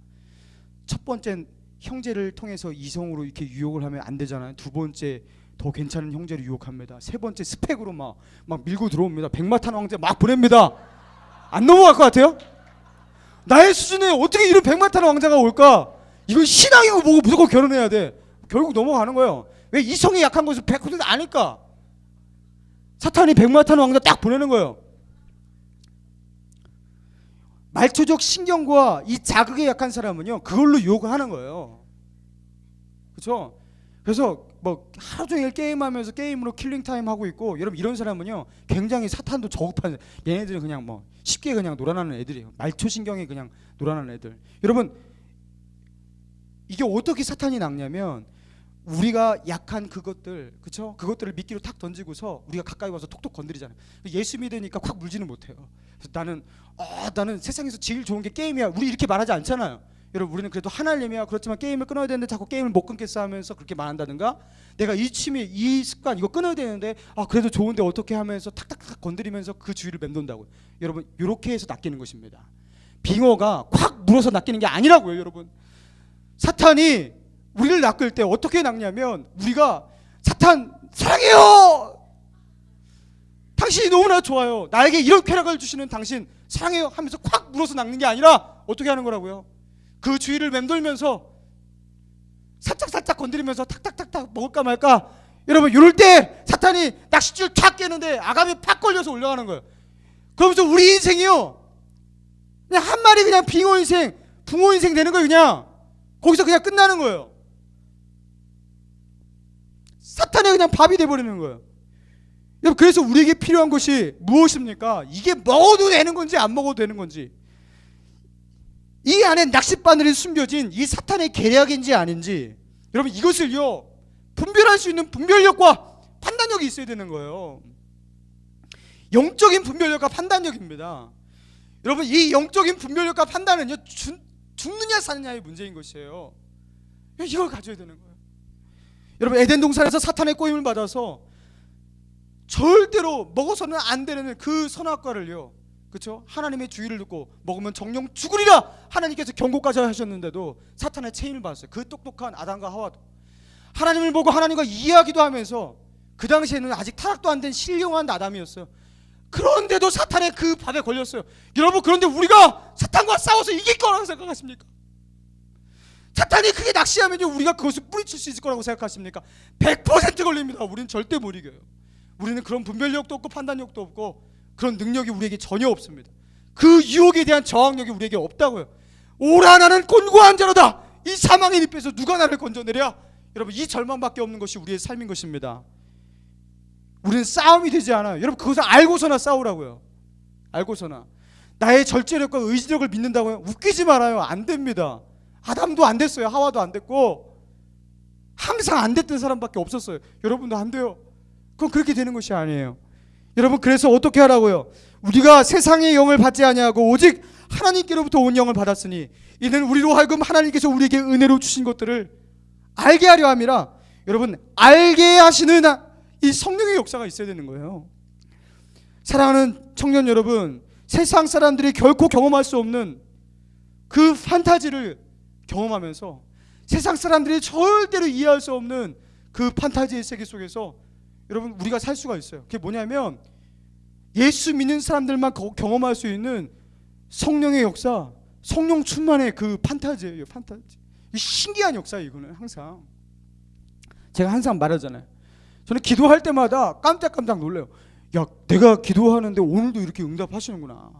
첫 번째 형제를 통해서 이성으로 이렇게 유혹을 하면 안 되잖아요. 두 번째 더 괜찮은 형제를 유혹합니다. 세 번째 스펙으로 막 밀고 들어옵니다. 백마탄 왕자 막 보냅니다. 안 넘어갈 것 같아요? 나의 수준에 어떻게 이런 백마탄 왕자가 올까? 이건 신앙이고 뭐고 무조건 결혼해야 돼. 결국 넘어가는 거예요. 왜 이성이 약한 것을 100% 아니까 사탄이 백마탄 왕자 딱 보내는 거예요. 말초적 신경과 이 자극에 약한 사람은요 그걸로 유혹을 하는 거예요. 그렇죠? 그래서 뭐 하루 종일 게임하면서 게임으로 킬링타임 하고 있고, 여러분 이런 사람은요 굉장히 사탄도 저급한, 얘네들은 그냥 뭐 쉽게 그냥 놀아나는 애들이에요. 말초신경이 그냥 놀아나는 애들. 여러분 이게 어떻게 사탄이 낚냐면 우리가 약한 그것들, 그렇죠? 그것들을 미끼로 탁 던지고서 우리가 가까이 와서 톡톡 건드리잖아요. 예수 믿으니까 콱 물지는 못해요. 그래서 나는 세상에서 제일 좋은 게 게임이야, 우리 이렇게 말하지 않잖아요. 여러분 우리는 그래도 하나님이야, 그렇지만 게임을 끊어야 되는데 자꾸 게임을 못 끊겠어 하면서 그렇게 말한다든가, 내가 이 취미, 이 습관 이거 끊어야 되는데 그래도 좋은데 어떻게 하면서 탁탁탁 건드리면서 그 주위를 맴돈다고요. 여러분 이렇게 해서 낚이는 것입니다. 빙어가 콱 물어서 낚이는 게 아니라고요. 여러분 사탄이 우리를 낚을 때 어떻게 낚냐면, 우리가 사탄 사랑해요, 당신이 너무나 좋아요, 나에게 이런 쾌락을 주시는 당신 사랑해요 하면서 콱 물어서 낚는 게 아니라 어떻게 하는 거라고요? 그 주위를 맴돌면서 살짝 건드리면서 탁탁탁탁 먹을까 말까. 여러분 이럴 때 사탄이 낚싯줄 탁 깨는데 아감이 팍 걸려서 올라가는 거예요. 그러면서 우리 인생이요 그냥 한 마리 그냥 빙어 인생, 붕어 인생 되는 거예요. 그냥 거기서 그냥 끝나는 거예요. 사탄의 그냥 밥이 돼버리는 거예요. 여러분 그래서 우리에게 필요한 것이 무엇입니까? 이게 먹어도 되는 건지 안 먹어도 되는 건지, 이 안에 낚싯바늘이 숨겨진 이 사탄의 계략인지 아닌지, 여러분 이것을요 분별할 수 있는 분별력과 판단력이 있어야 되는 거예요. 영적인 분별력과 판단력입니다. 여러분 이 영적인 분별력과 판단은요 죽느냐 사느냐의 문제인 것이에요. 이걸 가져야 되는 거예요. 여러분 에덴 동산에서 사탄의 꼬임을 받아서 절대로 먹어서는 안 되는 그 선악과를요, 그렇죠? 하나님의 주의를 듣고 먹으면 정령 죽으리라 하나님께서 경고까지 하셨는데도 사탄의 체임을 받았어요. 그 똑똑한 아담과 하와도 하나님을 보고 하나님과 이야기도 하면서, 그 당시에는 아직 타락도 안 된 신령한 아담이었어요. 그런데도 사탄의 그 밥에 걸렸어요. 여러분 그런데 우리가 사탄과 싸워서 이길 거라고 생각하십니까? 사탄이 크게 낚시하면요 우리가 그것을 뿌리칠 수 있을 거라고 생각하십니까? 100% 걸립니다. 우리는 절대 못 이겨요. 우리는 그런 분별력도 없고 판단력도 없고 그런 능력이 우리에게 전혀 없습니다. 그 유혹에 대한 저항력이 우리에게 없다고요. 오라 나는 곤고한 자로다, 이 사망의 늪에서 누가 나를 건져내랴. 여러분 이 절망밖에 없는 것이 우리의 삶인 것입니다. 우리는 싸움이 되지 않아요. 여러분 그것을 알고서나 싸우라고요. 알고서나. 나의 절제력과 의지력을 믿는다고요? 웃기지 말아요. 안 됩니다. 아담도 안 됐어요. 하와도 안 됐고 항상 안 됐던 사람밖에 없었어요. 여러분도 안 돼요. 그건 그렇게 되는 것이 아니에요. 여러분 그래서 어떻게 하라고요? 우리가 세상의 영을 받지 아니하고 오직 하나님께로부터 온 영을 받았으니 이는 우리로 하여금 하나님께서 우리에게 은혜로 주신 것들을 알게 하려 함이라. 여러분 알게 하시는 이 성령의 역사가 있어야 되는 거예요. 사랑하는 청년 여러분, 세상 사람들이 결코 경험할 수 없는 그 판타지를 경험하면서, 세상 사람들이 절대로 이해할 수 없는 그 판타지의 세계 속에서 여러분 우리가 살 수가 있어요. 그게 뭐냐면 예수 믿는 사람들만 경험할 수 있는 성령의 역사, 성령 충만의 그 판타지예요. 판타지. 신기한 역사예요. 이거는 항상 제가 항상 말하잖아요. 저는 기도할 때마다 깜짝깜짝 놀래요. 야, 내가 기도하는데 오늘도 이렇게 응답하시는구나.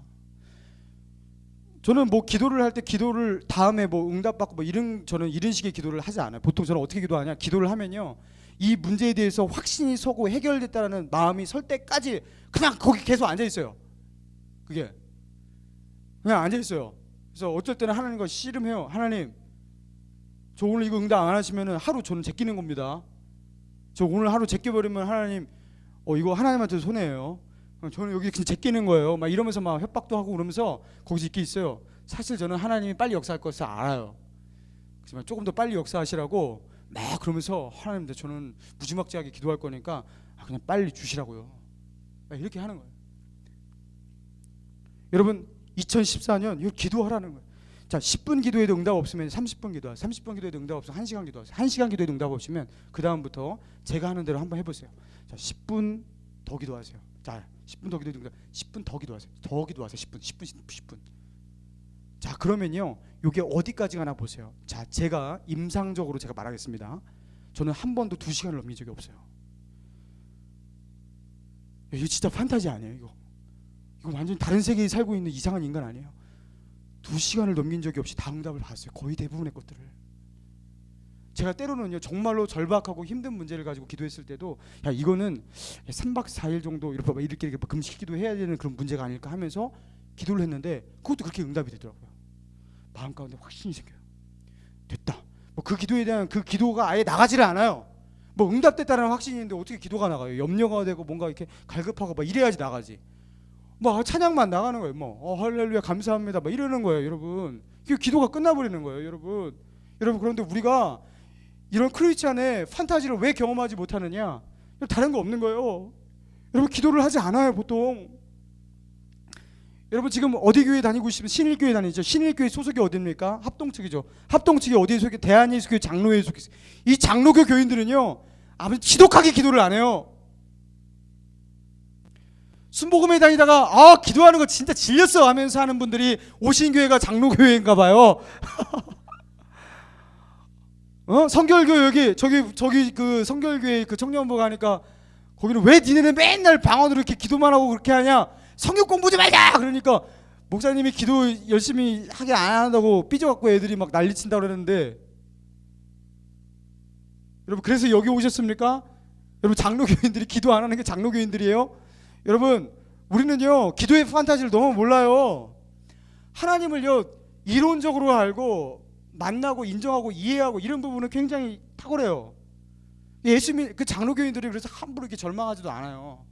저는 뭐 기도를 할 때 기도를 다음에 뭐 응답받고 뭐 저는 이런 식의 기도를 하지 않아요. 보통 저는 어떻게 기도하냐? 기도를 하면요, 이 문제에 대해서 확신이 서고 해결됐다라는 마음이 설 때까지 그냥 거기 계속 앉아 있어요. 그게 그냥 앉아 있어요. 그래서 어쩔 때는 하나님과 씨름해요. 하나님, 저 오늘 이거 응답 안 하시면은 하루 저는 제끼는 겁니다. 저 오늘 하루 제껴버리면 하나님, 이거 하나님한테 손해예요. 저는 여기 그냥 제끼는 거예요. 막 이러면서 막 협박도 하고 그러면서 거기서 있게 있어요. 사실 저는 하나님이 빨리 역사할 것을 알아요. 하지만 조금 더 빨리 역사하시라고 막 그러면서, 하나님, 저는 무지막지하게 기도할 거니까 그냥 빨리 주시라고요. 이렇게 하는 거예요. 여러분 2014년 이거 기도하라는 거예요. 자, 10분 기도에도 응답 없으면 30분 기도하세요. 30분 기도에도 응답 없으면 1시간 기도하세요. 1시간 기도에도 응답 없으면 그 다음부터 제가 하는 대로 한번 해보세요. 자, 10분 더 기도하세요. 자, 10분 더 기도해도 응답, 10분 더 기도하세요. 더 기도하세요. 10분. 자, 그러면요, 이게 어디까지 가나 보세요. 자, 제가 임상적으로 제가 말하겠습니다. 저는 한 번도 2시간을 넘긴 적이 없어요. 이거 진짜 판타지 아니에요. 이거 완전 다른 세계에 살고 있는 이상한 인간 아니에요. 2시간을 넘긴 적이 없이 다 응답을 받았어요. 거의 대부분의 것들을. 제가 때로는요 정말로 절박하고 힘든 문제를 가지고 기도했을 때도 야 이거는 3박 4일 정도 이렇게 금식 기도해야 되는 그런 문제가 아닐까 하면서 기도를 했는데 그것도 그렇게 응답이 되더라고요. 마음 가운데 확신이 생겨요. 됐다. 뭐 그 기도에 대한 그 기도가 아예 나가지를 않아요. 뭐 응답됐다는 확신이 있는데 어떻게 기도가 나가요? 염려가 되고 뭔가 이렇게 갈급하고 막 이래야지 나가지. 뭐 찬양만 나가는 거예요. 뭐 할렐루야 감사합니다. 막 이러는 거예요, 여러분. 그 기도가 끝나버리는 거예요, 여러분. 여러분 그런데 우리가 이런 크리스찬의 판타지를 왜 경험하지 못하느냐? 다른 거 없는 거예요. 여러분 기도를 하지 않아요, 보통. 여러분 지금 어디 교회 다니고 있으면 신일교회 다니죠. 신일교회 소속이 어디입니까? 합동측이죠. 합동측이 어디에 속해? 대한예수교회 장로회에 속해. 이 장로교 교인들은요, 아무리 지독하게 기도를 안 해요. 순복음에 다니다가 기도하는 거 진짜 질렸어 하면서 하는 분들이 오신 교회가 장로교회인가 봐요. 성결교 여기 저기 그 성결교회 그 청년부 가니까 거기는 왜 니네는 맨날 방언으로 이렇게 기도만 하고 그렇게 하냐? 성경 공부 좀 하자. 그러니까 목사님이 기도 열심히 하게 안 한다고 삐져갖고 애들이 막 난리친다 그러는데 여러분 그래서 여기 오셨습니까? 여러분 장로교인들이 기도 안 하는 게 장로교인들이에요? 여러분 우리는요 기도의 판타지를 너무 몰라요. 하나님을요 이론적으로 알고 만나고 인정하고 이해하고 이런 부분은 굉장히 탁월해요. 예수님 그 장로교인들이 그래서 함부로 이렇게 절망하지도 않아요.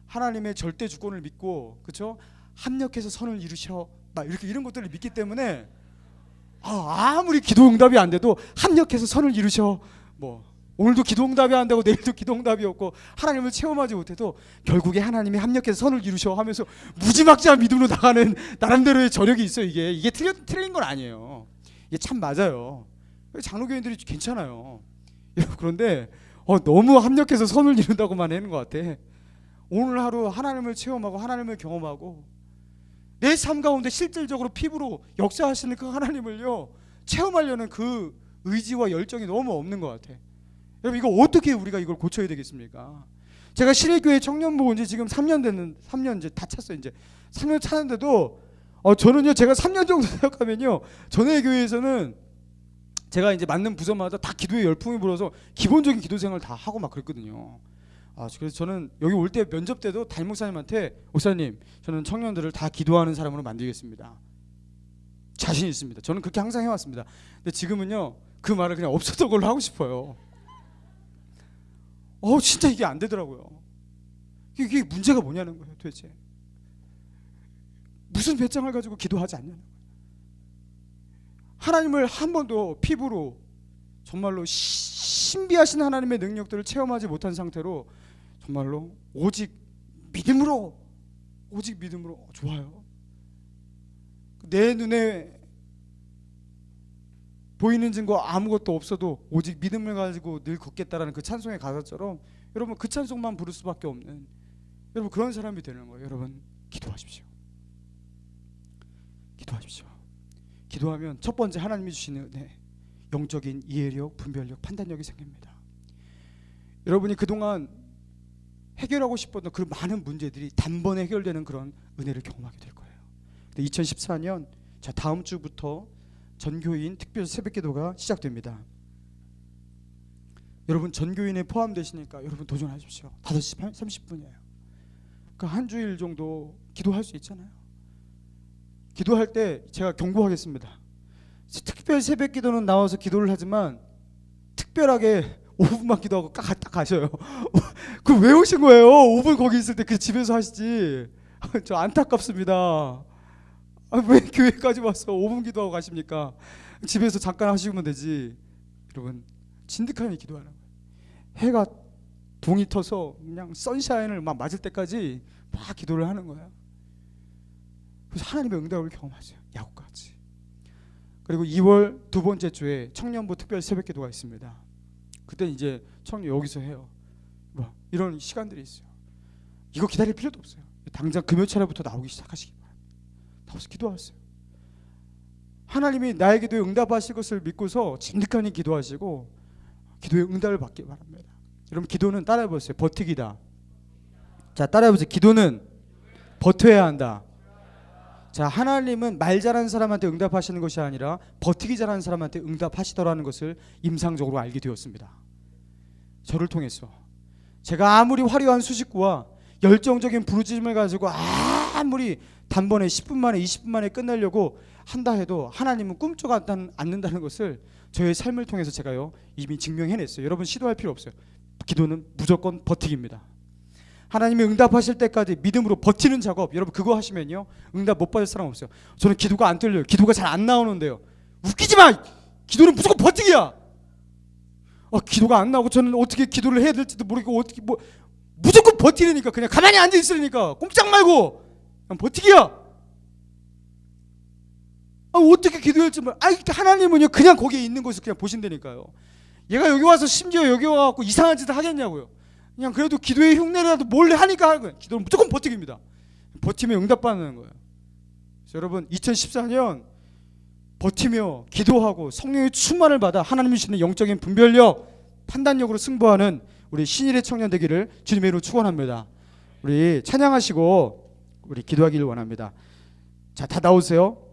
하나님의 절대 주권을 믿고 그렇죠? 합력해서 선을 이루셔 막 이렇게 이런 것들을 믿기 때문에 아무리 기도 응답이 안 돼도 합력해서 선을 이루셔 뭐 오늘도 기도 응답이 안 되고 내일도 기도 응답이 없고 하나님을 체험하지 못해도 결국에 하나님이 합력해서 선을 이루셔 하면서 무지막지한 믿음으로 나가는 나름대로의 저력이 있어요. 이게 틀린 건 아니에요. 이게 참 맞아요. 장로교인들이 괜찮아요. 그런데 너무 합력해서 선을 이룬다고만 하는 것 같아. 오늘 하루 하나님을 체험하고 하나님을 경험하고 내 삶 가운데 실질적으로 피부로 역사하시는 그 하나님을요 체험하려는 그 의지와 열정이 너무 없는 것 같아. 여러분 이거 어떻게 우리가 이걸 고쳐야 되겠습니까? 제가 신일교회 청년부 온 지 지금 3년 이제 다 찼어요. 이제 3년 차는데도 저는요 제가 3년 정도 생각하면요 전에 교회에서는 제가 이제 맞는 부서마다 다 기도의 열풍이 불어서 기본적인 기도 생활을 다 하고 막 그랬거든요. 그래서 저는 여기 올 때 면접 때도 담임 목사님한테 목사님 저는 청년들을 다 기도하는 사람으로 만들겠습니다. 자신 있습니다. 저는 그렇게 항상 해왔습니다. 근데 지금은요 그 말을 그냥 없었던 걸로 하고 싶어요. 진짜 이게 안 되더라고요. 이게 문제가 뭐냐는 거예요 도대체. 무슨 배짱을 가지고 기도하지 않냐는 거예요. 하나님을 한 번도 피부로 정말로 신비하신 하나님의 능력들을 체험하지 못한 상태로 정말로 오직 믿음으로 좋아요. 내 눈에 보이는 증거 아무것도 없어도 오직 믿음을 가지고 늘 걷겠다라는 그 찬송의 가사처럼 여러분 그 찬송만 부를 수밖에 없는 여러분 그런 사람이 되는 거예요. 여러분 기도하십시오. 기도하면 첫 번째 하나님이 주시는 은혜, 영적인 이해력, 분별력, 판단력이 생깁니다. 여러분이 그동안 해결하고 싶었던 그 많은 문제들이 단번에 해결되는 그런 은혜를 경험하게 될 거예요. 2014년 다음 주부터 전교인 특별 새벽기도가 시작됩니다. 여러분 전교인에 포함되시니까 여러분 도전하십시오. 5시 30분이에요. 그러니까 한 주일 정도 기도할 수 있잖아요. 기도할 때 제가 경고하겠습니다. 특별 새벽기도는 나와서 기도를 하지만 특별하게 5분만 기도하고 딱 가셔요. 그럼 왜 오신 거예요? 5분 거기 있을 때 그 집에서 하시지. 저 안타깝습니다. 왜 교회까지 와서 5분 기도하고 가십니까? 집에서 잠깐 하시면 되지. 여러분 진득하게 기도하는 거예요. 해가 동이 터서 그냥 선샤인을 막 맞을 때까지 막 기도를 하는 거예요. 그래서 하나님의 응답을 경험하세요. 야곱같이. 그리고 2월 두 번째 주에 청년부 특별 새벽기도가 있습니다. 그때 이제 청년 여기서 해요. 이런 시간들이 있어요. 이거 기다릴 필요도 없어요. 당장 금요 차례부터 나오기 시작하시기 바랍니다. 나와서 기도하세요. 하나님이 나의 기도에 응답하실 것을 믿고서 진득하니 기도하시고 기도의 응답을 받기 바랍니다. 여러분 기도는 따라해 보세요. 버티기다. 자, 따라해 보세요. 기도는 버텨야 한다. 자, 하나님은 말 잘하는 사람한테 응답하시는 것이 아니라 버티기 잘하는 사람한테 응답하시더라는 것을 임상적으로 알게 되었습니다. 저를 통해서 제가 아무리 화려한 수식구와 열정적인 부르짖음을 가지고 아무리 단번에 10분 만에 20분 만에 끝내려고 한다 해도 하나님은 꿈쩍 않는다는 것을 저의 삶을 통해서 제가요 이미 증명해냈어요. 여러분 시도할 필요 없어요. 기도는 무조건 버티기입니다. 하나님이 응답하실 때까지 믿음으로 버티는 작업, 여러분 그거 하시면요 응답 못 받을 사람 없어요. 저는 기도가 안 들려요. 기도가 잘 안 나오는데요. 웃기지 마. 기도는 무조건 버티기야. 기도가 안 나오고 저는 어떻게 기도를 해야 될지도 모르고 어떻게 무조건 버티려니까 그냥 가만히 앉아 있으려니까 꼼짝 말고 그냥 버티기야. 어떻게 기도할지 몰라. 하나님은요 그냥 거기에 있는 것을 그냥 보신다니까요. 얘가 여기 와서 심지어 여기 와갖고 이상한 짓을 하겠냐고요. 그냥 그래도 기도의 흉내라도 몰래 하니까 하는 거예요. 기도는 무조건 버티기입니다. 버티면 응답받는 거예요. 그래서 여러분 2014년 버티며 기도하고 성령의 충만을 받아 하나님이 주시는 영적인 분별력, 판단력으로 승부하는 우리 신일의 청년 되기를 주님의 이름으로 축원합니다. 우리 찬양하시고 우리 기도하기를 원합니다. 자, 다 나오세요.